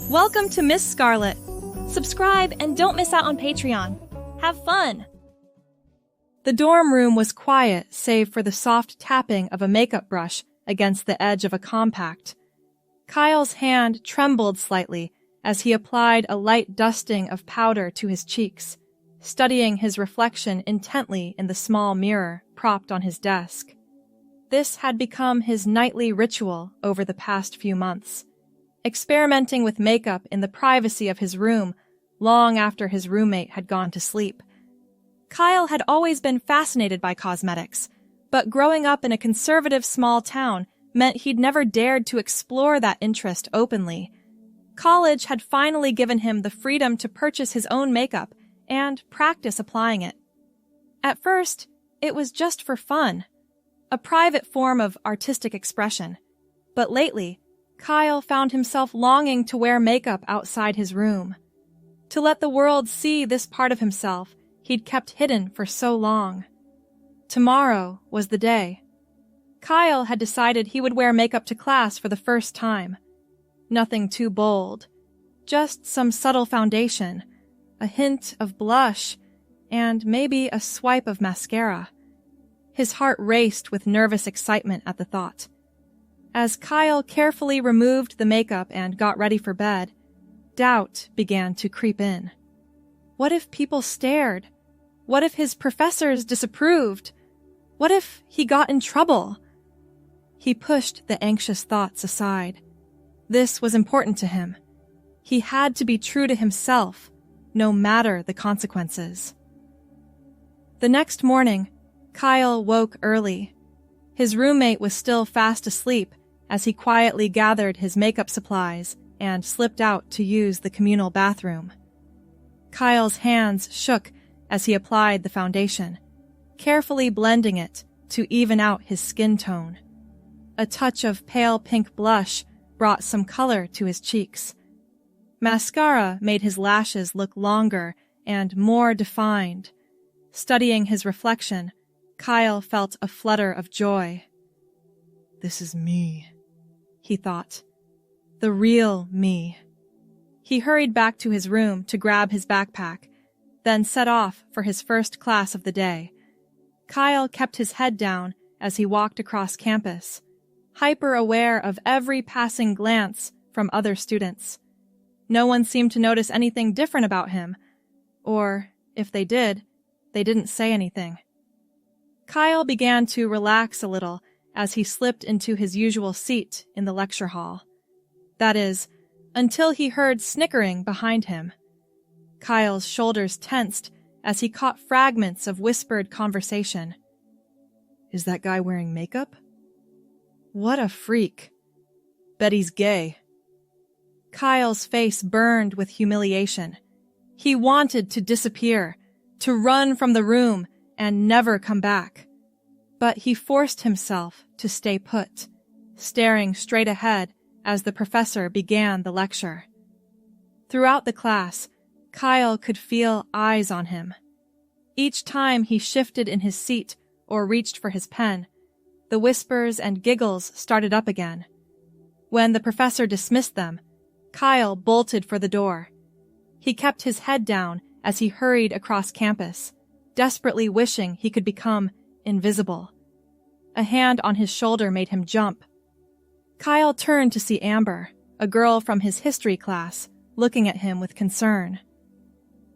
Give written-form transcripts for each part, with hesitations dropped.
Welcome to Miss Scarlett. Subscribe and don't miss out on Patreon. Have fun! The dorm room was quiet save for the soft tapping of a makeup brush against the edge of a compact. Kyle's hand trembled slightly as he applied a light dusting of powder to his cheeks, studying his reflection intently in the small mirror propped on his desk. This had become his nightly ritual over the past few months, experimenting with makeup in the privacy of his room long after his roommate had gone to sleep. Kyle had always been fascinated by cosmetics, but growing up in a conservative small town meant he'd never dared to explore that interest openly. College had finally given him the freedom to purchase his own makeup and practice applying it. At first, it was just for fun, a private form of artistic expression. But lately, Kyle found himself longing to wear makeup outside his room, to let the world see this part of himself he'd kept hidden for so long. Tomorrow was the day. Kyle had decided he would wear makeup to class for the first time. Nothing too bold, just some subtle foundation, a hint of blush, and maybe a swipe of mascara. His heart raced with nervous excitement at the thought. As Kyle carefully removed the makeup and got ready for bed, doubt began to creep in. What if people stared? What if his professors disapproved? What if he got in trouble? He pushed the anxious thoughts aside. This was important to him. He had to be true to himself, no matter the consequences. The next morning, Kyle woke early. His roommate was still fast asleep as he quietly gathered his makeup supplies and slipped out to use the communal bathroom. Kyle's hands shook as he applied the foundation, carefully blending it to even out his skin tone. A touch of pale pink blush brought some color to his cheeks. Mascara made his lashes look longer and more defined. Studying his reflection, Kyle felt a flutter of joy. "This is me," he thought. "The real me." He hurried back to his room to grab his backpack, then set off for his first class of the day. Kyle kept his head down as he walked across campus, hyper-aware of every passing glance from other students. No one seemed to notice anything different about him, or, if they did, they didn't say anything. Kyle began to relax a little as he slipped into his usual seat in the lecture hall. That is, until he heard snickering behind him. Kyle's shoulders tensed as he caught fragments of whispered conversation. "Is that guy wearing makeup? What a freak. Bet he's gay." Kyle's face burned with humiliation. He wanted to disappear, to run from the room and never come back. But he forced himself to stay put, staring straight ahead as the professor began the lecture. Throughout the class, Kyle could feel eyes on him. Each time he shifted in his seat or reached for his pen, the whispers and giggles started up again. When the professor dismissed them, Kyle bolted for the door. He kept his head down as he hurried across campus, desperately wishing he could become invisible. A hand on his shoulder made him jump. Kyle turned to see Amber, a girl from his history class, looking at him with concern.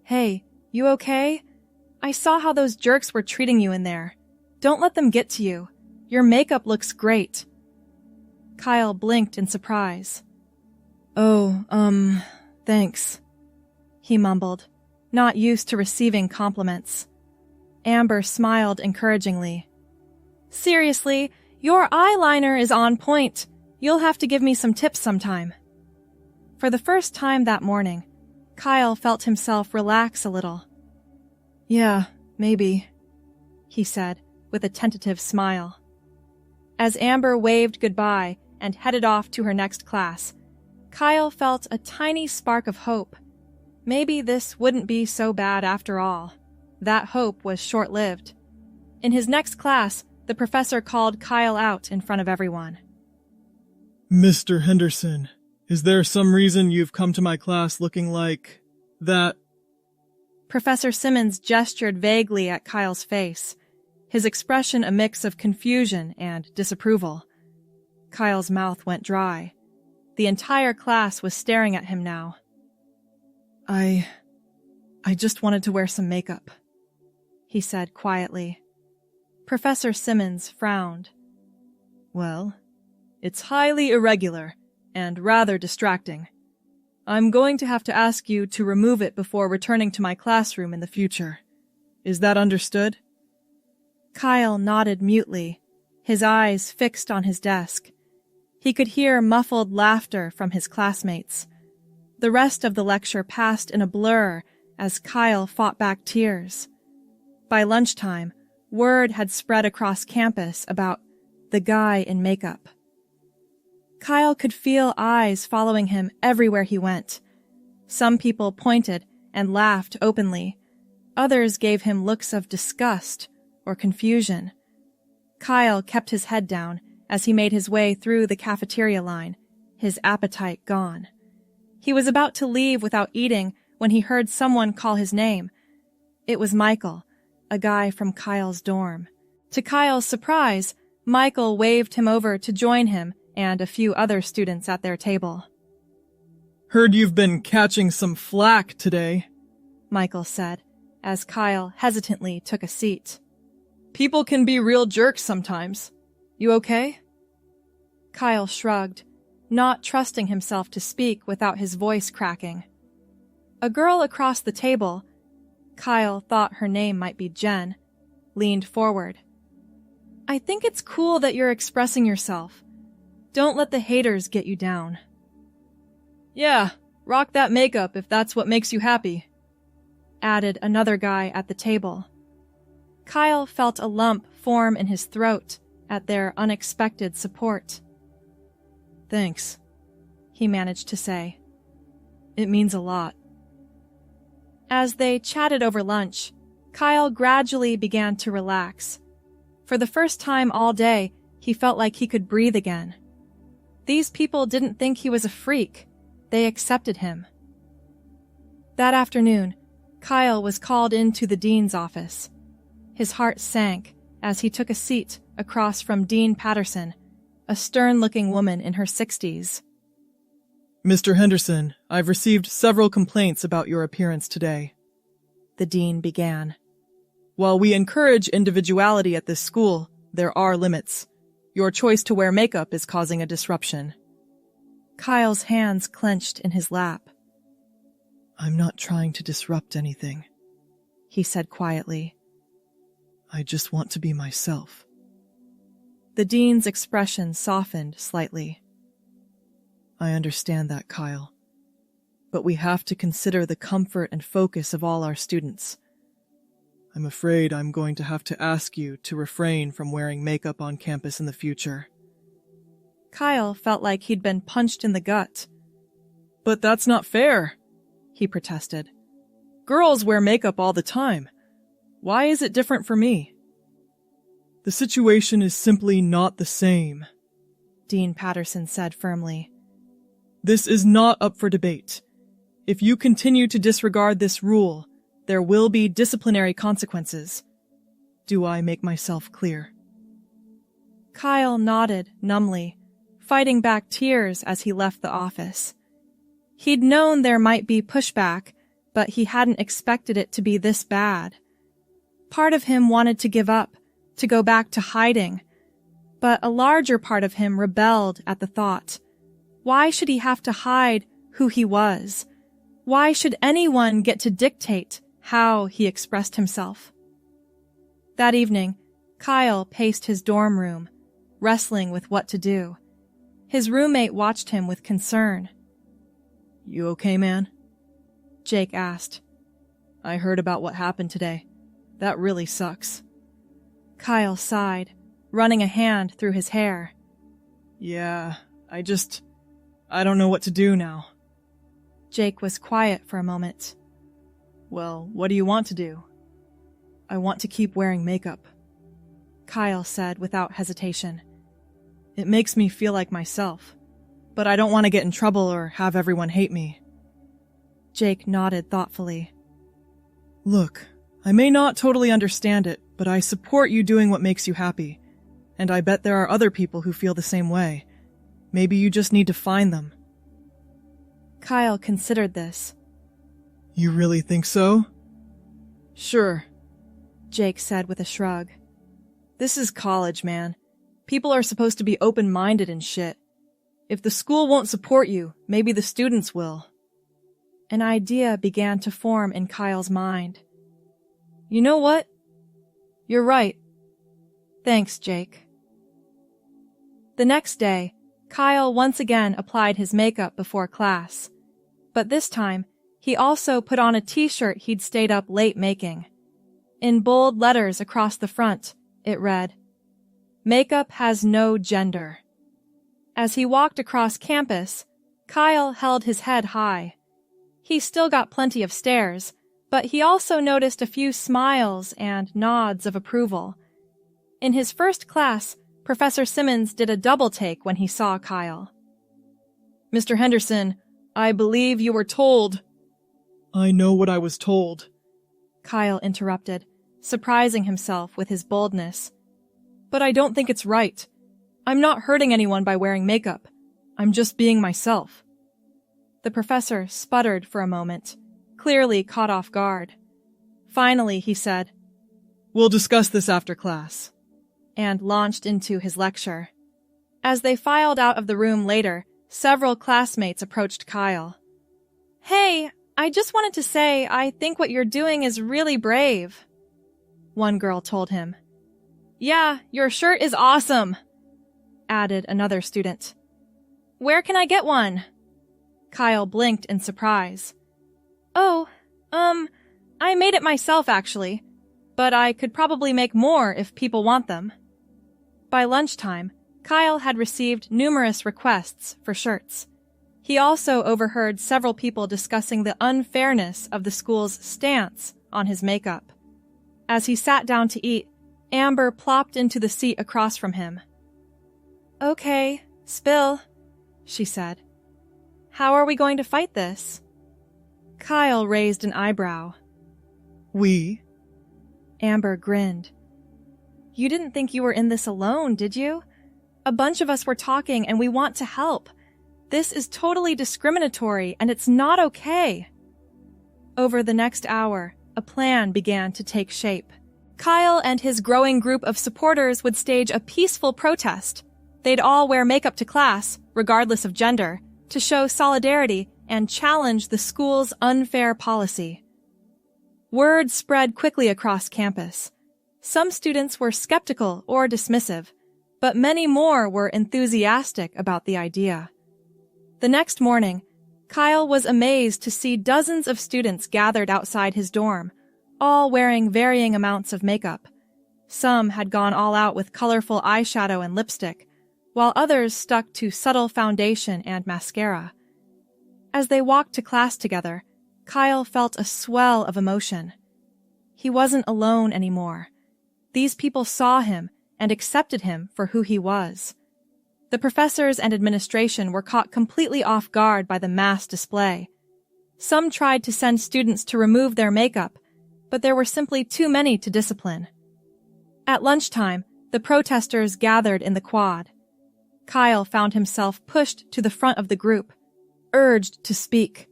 "Hey, you okay? I saw how those jerks were treating you in there. Don't let them get to you. Your makeup looks great." Kyle blinked in surprise. "Oh, thanks," he mumbled, not used to receiving compliments. Amber smiled encouragingly. "Seriously, your eyeliner is on point. You'll have to give me some tips sometime." For the first time that morning, Kyle felt himself relax a little. "Yeah, maybe," he said with a tentative smile. As Amber waved goodbye and headed off to her next class, Kyle felt a tiny spark of hope. Maybe this wouldn't be so bad after all. That hope was short-lived. In his next class, the professor called Kyle out in front of everyone. "Mr. Henderson, Is there some reason you've come to my class looking like that? Professor Simmons gestured vaguely at Kyle's face, his expression a mix of confusion and disapproval. Kyle's mouth went dry. The entire class was staring at him now. I just wanted to wear some makeup, he said quietly. Professor Simmons frowned. Well, it's highly irregular and rather distracting. I'm going to have to ask you to remove it before returning to my classroom in the future. Is that understood? Kyle nodded mutely, his eyes fixed on his desk. He could hear muffled laughter from his classmates. The rest of the lecture passed in a blur as Kyle fought back tears. By lunchtime, word had spread across campus about the guy in makeup. Kyle could feel eyes following him everywhere he went. Some people pointed and laughed openly. Others gave him looks of disgust or confusion. Kyle kept his head down as he made his way through the cafeteria line, his appetite gone. He was about to leave without eating when he heard someone call his name. It was Michael, a guy from Kyle's dorm. To Kyle's surprise, Michael waved him over to join him and a few other students at their table. Heard you've been catching some flack today, Michael said, as Kyle hesitantly took a seat. People can be real jerks sometimes. You okay? Kyle shrugged, not trusting himself to speak without his voice cracking. A girl across the table, Kyle thought her name might be Jen, leaned forward. I think it's cool that you're expressing yourself. Don't let the haters get you down. Yeah, rock that makeup if that's what makes you happy, added another guy at the table. Kyle felt a lump form in his throat at their unexpected support. Thanks, he managed to say. It means a lot. As they chatted over lunch, Kyle gradually began to relax. For the first time all day, he felt like he could breathe again. These people didn't think he was a freak. They accepted him. That afternoon, Kyle was called into the dean's office. His heart sank as he took a seat across from Dean Patterson, a stern-looking woman in her 60s. Mr. Henderson, I've received several complaints about your appearance today, the dean began. While we encourage individuality at this school, there are limits. Your choice to wear makeup is causing a disruption. Kyle's hands clenched in his lap. I'm not trying to disrupt anything, he said quietly. I just want to be myself. The dean's expression softened slightly. I understand that, Kyle. But we have to consider the comfort and focus of all our students. I'm afraid I'm going to have to ask you to refrain from wearing makeup on campus in the future. Kyle felt like he'd been punched in the gut. But that's not fair, he protested. Girls wear makeup all the time. Why is it different for me? The situation is simply not the same, Dean Patterson said firmly. This is not up for debate. If you continue to disregard this rule, there will be disciplinary consequences. Do I make myself clear? Kyle nodded numbly, fighting back tears as he left the office. He'd known there might be pushback, but he hadn't expected it to be this bad. Part of him wanted to give up, to go back to hiding, but a larger part of him rebelled at the thought. Why should he have to hide who he was? Why should anyone get to dictate how he expressed himself? That evening, Kyle paced his dorm room, wrestling with what to do. His roommate watched him with concern. You okay, man? Jake asked. I heard about what happened today. That really sucks. Kyle sighed, running a hand through his hair. Yeah, I don't know what to do now. Jake was quiet for a moment. Well, what do you want to do? I want to keep wearing makeup, Kyle said without hesitation. It makes me feel like myself, but I don't want to get in trouble or have everyone hate me. Jake nodded thoughtfully. Look, I may not totally understand it, but I support you doing what makes you happy. And I bet there are other people who feel the same way. Maybe you just need to find them. Kyle considered this. You really think so? Sure, Jake said with a shrug. This is college, man. People are supposed to be open-minded and shit. If the school won't support you, maybe the students will. An idea began to form in Kyle's mind. You know what? You're right. Thanks, Jake. The next day, Kyle once again applied his makeup before class. But this time, he also put on a t-shirt he'd stayed up late making. In bold letters across the front, it read, "Makeup has no gender." As he walked across campus, Kyle held his head high. He still got plenty of stares, but he also noticed a few smiles and nods of approval. In his first class, Professor Simmons did a double take when he saw Kyle. "Mr. Henderson, I believe you were told—" "I know what I was told," Kyle interrupted, surprising himself with his boldness. "But I don't think it's right. I'm not hurting anyone by wearing makeup. I'm just being myself." The professor sputtered for a moment, clearly caught off guard. Finally, he said, "We'll discuss this after class," and launched into his lecture. As they filed out of the room later, several classmates approached Kyle. "Hey, I just wanted to say I think what you're doing is really brave," one girl told him. "Yeah, your shirt is awesome," added another student. "Where can I get one?" Kyle blinked in surprise. "Oh, I made it myself actually, but I could probably make more if people want them." By lunchtime, Kyle had received numerous requests for shirts. He also overheard several people discussing the unfairness of the school's stance on his makeup. As he sat down to eat, Amber plopped into the seat across from him. "Okay, spill," she said. "How are we going to fight this?" Kyle raised an eyebrow. "We?" Amber grinned. "You didn't think you were in this alone, did you? A bunch of us were talking and we want to help. This is totally discriminatory and it's not okay." Over the next hour, a plan began to take shape. Kyle and his growing group of supporters would stage a peaceful protest. They'd all wear makeup to class, regardless of gender, to show solidarity and challenge the school's unfair policy. Word spread quickly across campus. Some students were skeptical or dismissive, but many more were enthusiastic about the idea. The next morning, Kyle was amazed to see dozens of students gathered outside his dorm, all wearing varying amounts of makeup. Some had gone all out with colorful eyeshadow and lipstick, while others stuck to subtle foundation and mascara. As they walked to class together, Kyle felt a swell of emotion. He wasn't alone anymore. These people saw him and accepted him for who he was. The professors and administration were caught completely off guard by the mass display. Some tried to send students to remove their makeup, but there were simply too many to discipline. At lunchtime, the protesters gathered in the quad. Kyle found himself pushed to the front of the group, urged to speak.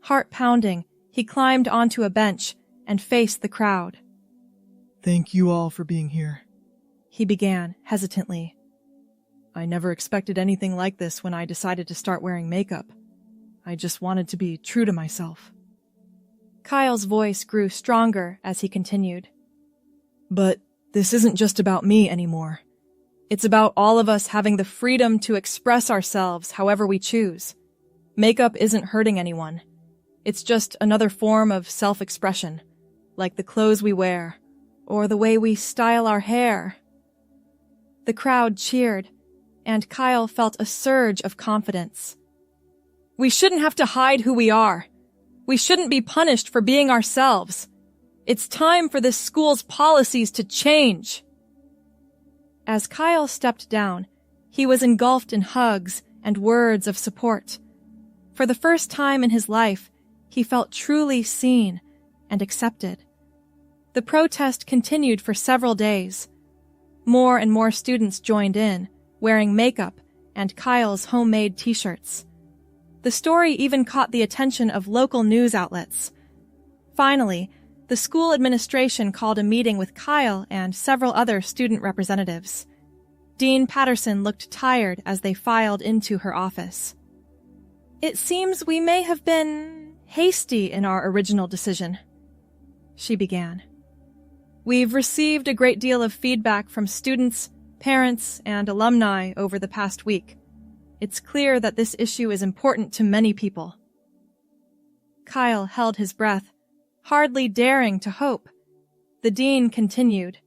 Heart pounding, he climbed onto a bench and faced the crowd. "Thank you all for being here," he began hesitantly. "I never expected anything like this when I decided to start wearing makeup. I just wanted to be true to myself." Kyle's voice grew stronger as he continued. "But this isn't just about me anymore. It's about all of us having the freedom to express ourselves however we choose. Makeup isn't hurting anyone. It's just another form of self-expression, like the clothes we wear, or the way we style our hair." The crowd cheered, and Kyle felt a surge of confidence. "We shouldn't have to hide who we are. We shouldn't be punished for being ourselves. It's time for this school's policies to change." As Kyle stepped down, he was engulfed in hugs and words of support. For the first time in his life, he felt truly seen and accepted. The protest continued for several days. More and more students joined in, wearing makeup and Kyle's homemade t-shirts. The story even caught the attention of local news outlets. Finally, the school administration called a meeting with Kyle and several other student representatives. Dean Patterson looked tired as they filed into her office. "It seems we may have been hasty in our original decision," she began. "We've received a great deal of feedback from students, parents, and alumni over the past week. It's clear that this issue is important to many people." Kyle held his breath, hardly daring to hope. The dean continued.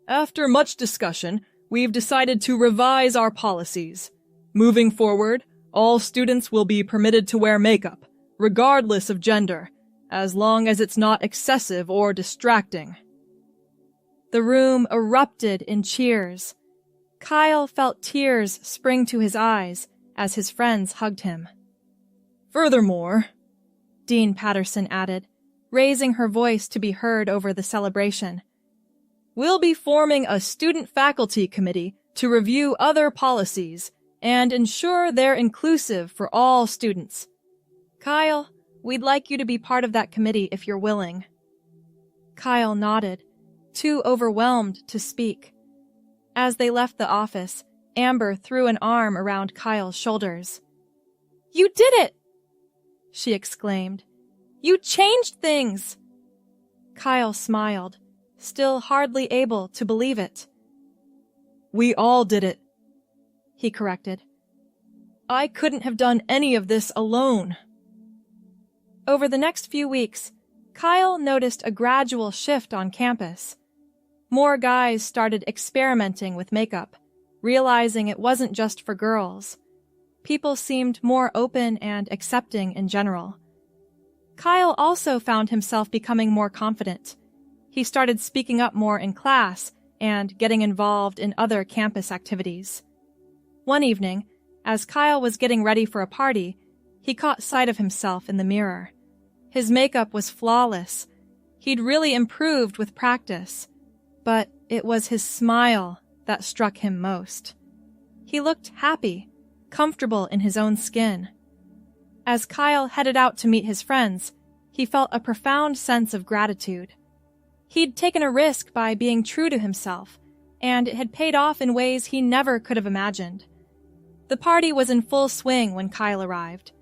"After much discussion, we've decided to revise our policies. Moving forward, all students will be permitted to wear makeup, regardless of gender, as long as it's not excessive or distracting." The room erupted in cheers. Kyle felt tears spring to his eyes as his friends hugged him. "Furthermore," Dean Patterson added, raising her voice to be heard over the celebration, "we'll be forming a student-faculty committee to review other policies and ensure they're inclusive for all students. Kyle, we'd like you to be part of that committee if you're willing." Kyle nodded, too overwhelmed to speak. As they left the office, Amber threw an arm around Kyle's shoulders. "You did it!" she exclaimed. "You changed things!" Kyle smiled, still hardly able to believe it. "We all did it," he corrected. "I couldn't have done any of this alone." Over the next few weeks, Kyle noticed a gradual shift on campus. More guys started experimenting with makeup, realizing it wasn't just for girls. People seemed more open and accepting in general. Kyle also found himself becoming more confident. He started speaking up more in class and getting involved in other campus activities. One evening, as Kyle was getting ready for a party, he caught sight of himself in the mirror. His makeup was flawless. He'd really improved with practice. But it was his smile that struck him most. He looked happy, comfortable in his own skin. As Kyle headed out to meet his friends, he felt a profound sense of gratitude. He'd taken a risk by being true to himself, and it had paid off in ways he never could have imagined. The party was in full swing when Kyle arrived.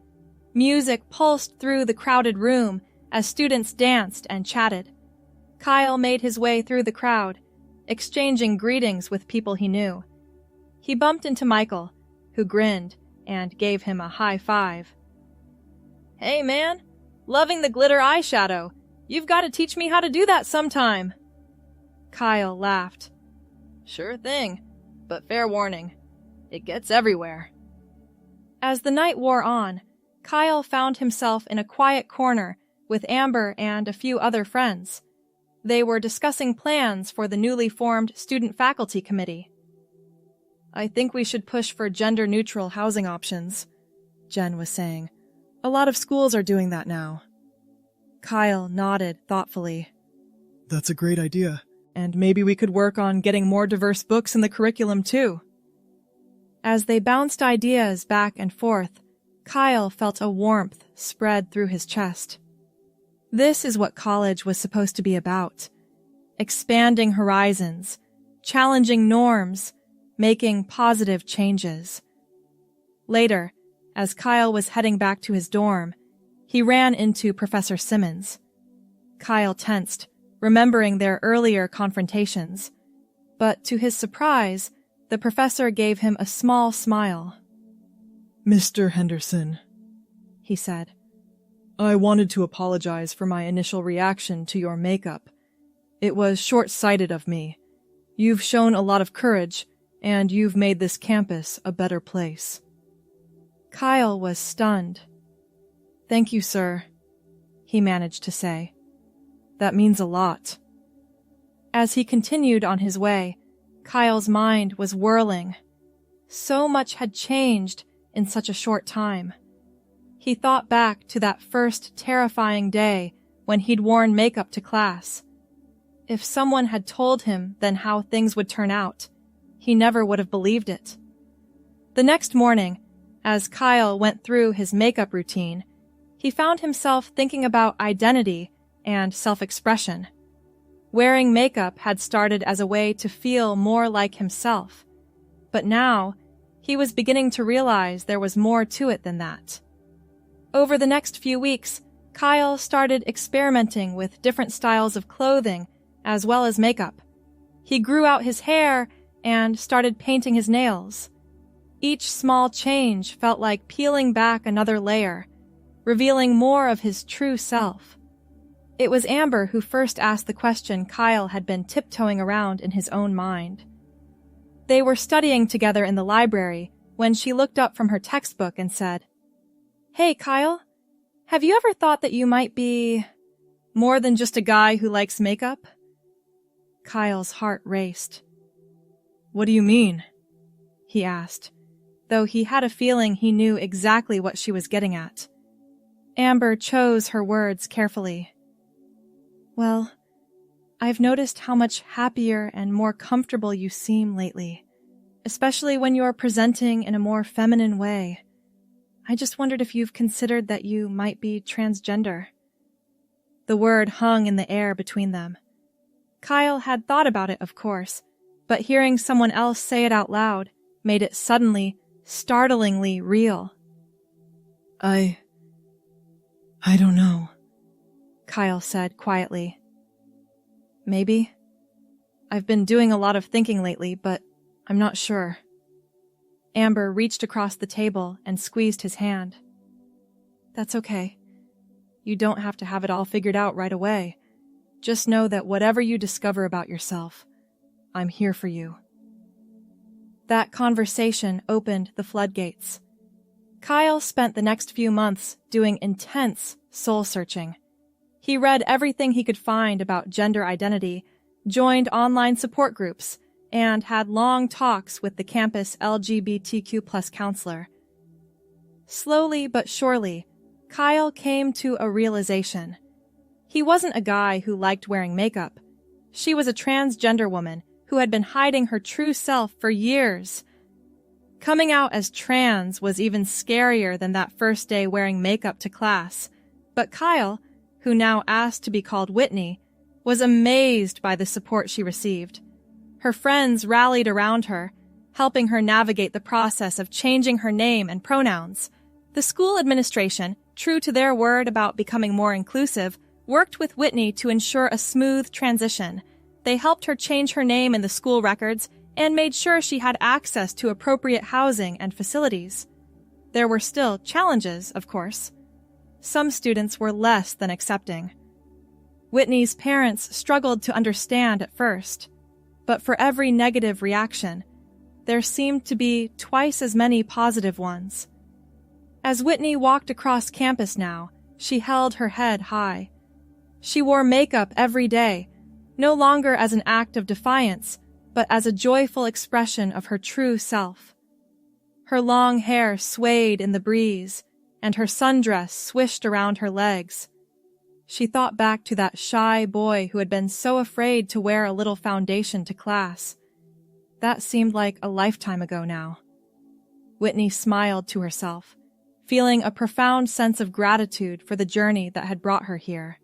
Music pulsed through the crowded room as students danced and chatted. Kyle made his way through the crowd, exchanging greetings with people he knew. He bumped into Michael, who grinned and gave him a high five. "Hey man, loving the glitter eyeshadow. You've got to teach me how to do that sometime." Kyle laughed. "Sure thing, but fair warning, it gets everywhere." As the night wore on, Kyle found himself in a quiet corner with Amber and a few other friends. They were discussing plans for the newly formed student-faculty committee. "I think we should push for gender-neutral housing options," Jen was saying. "A lot of schools are doing that now." Kyle nodded thoughtfully. "That's a great idea." "And maybe we could work on getting more diverse books in the curriculum, too." As they bounced ideas back and forth, Kyle felt a warmth spread through his chest. This is what college was supposed to be about. Expanding horizons, challenging norms, making positive changes. Later, as Kyle was heading back to his dorm, he ran into Professor Simmons. Kyle tensed, remembering their earlier confrontations. But to his surprise, the professor gave him a small smile. "Mr. Henderson," he said. "I wanted to apologize for my initial reaction to your makeup. It was short-sighted of me. You've shown a lot of courage, and you've made this campus a better place." Kyle was stunned. "Thank you, sir," he managed to say. "That means a lot." As he continued on his way, Kyle's mind was whirling. So much had changed, in such a short time. He thought back to that first terrifying day when he'd worn makeup to class. If someone had told him then how things would turn out, he never would have believed it. The next morning, as Kyle went through his makeup routine, he found himself thinking about identity and self-expression. Wearing makeup had started as a way to feel more like himself, but now he was beginning to realize there was more to it than that. Over the next few weeks, Kyle started experimenting with different styles of clothing as well as makeup. He grew out his hair and started painting his nails. Each small change felt like peeling back another layer, revealing more of his true self. It was Amber who first asked the question Kyle had been tiptoeing around in his own mind. They were studying together in the library when she looked up from her textbook and said, "Hey, Kyle, have you ever thought that you might be more than just a guy who likes makeup?" Kyle's heart raced. "What do you mean?" he asked, though he had a feeling he knew exactly what she was getting at. Amber chose her words carefully. "Well, I've noticed how much happier and more comfortable you seem lately, especially when you're presenting in a more feminine way. I just wondered if you've considered that you might be transgender." The word hung in the air between them. Kyle had thought about it, of course, but hearing someone else say it out loud made it suddenly, startlingly real. I don't know," Kyle said quietly. "Maybe. I've been doing a lot of thinking lately, but I'm not sure." Amber reached across the table and squeezed his hand. "That's okay. You don't have to have it all figured out right away. Just know that whatever you discover about yourself, I'm here for you." That conversation opened the floodgates. Kyle spent the next few months doing intense soul-searching. He read everything he could find about gender identity, joined online support groups, and had long talks with the campus LGBTQ+ counselor. Slowly but surely, Kyle came to a realization. He wasn't a guy who liked wearing makeup. She was a transgender woman who had been hiding her true self for years. Coming out as trans was even scarier than that first day wearing makeup to class, but Kyle, who now asked to be called Whitney, was amazed by the support she received. Her friends rallied around her, helping her navigate the process of changing her name and pronouns. The school administration, true to their word about becoming more inclusive, worked with Whitney to ensure a smooth transition. They helped her change her name in the school records and made sure she had access to appropriate housing and facilities. There were still challenges, of course. Some students were less than accepting. Whitney's parents struggled to understand at first, but for every negative reaction, there seemed to be twice as many positive ones. As Whitney walked across campus now, she held her head high. She wore makeup every day, no longer as an act of defiance, but as a joyful expression of her true self. Her long hair swayed in the breeze, and her sundress swished around her legs. She thought back to that shy boy who had been so afraid to wear a little foundation to class. That seemed like a lifetime ago now. Whitney smiled to herself, feeling a profound sense of gratitude for the journey that had brought her here.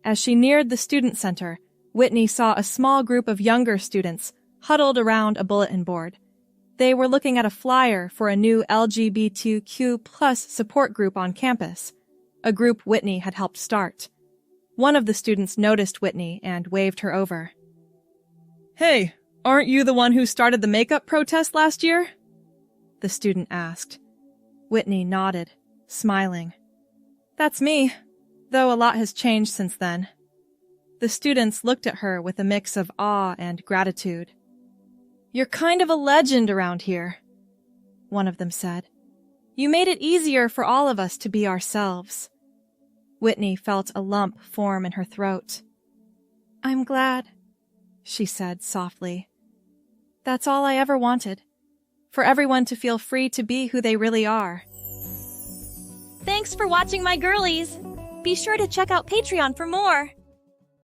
As she neared the student center, Whitney saw a small group of younger students huddled around a bulletin board. They were looking at a flyer for a new LGBTQ+ support group on campus, a group Whitney had helped start. One of the students noticed Whitney and waved her over. "Hey, aren't you the one who started the makeup protest last year?" the student asked. Whitney nodded, smiling. "That's me, though a lot has changed since then." The students looked at her with a mix of awe and gratitude. "You're kind of a legend around here," one of them said. "You made it easier for all of us to be ourselves." Whitney felt a lump form in her throat. "I'm glad," she said softly. "That's all I ever wanted. for everyone to feel free to be who they really are. Thanks for watching, my girlies! Be sure to check out Patreon for more!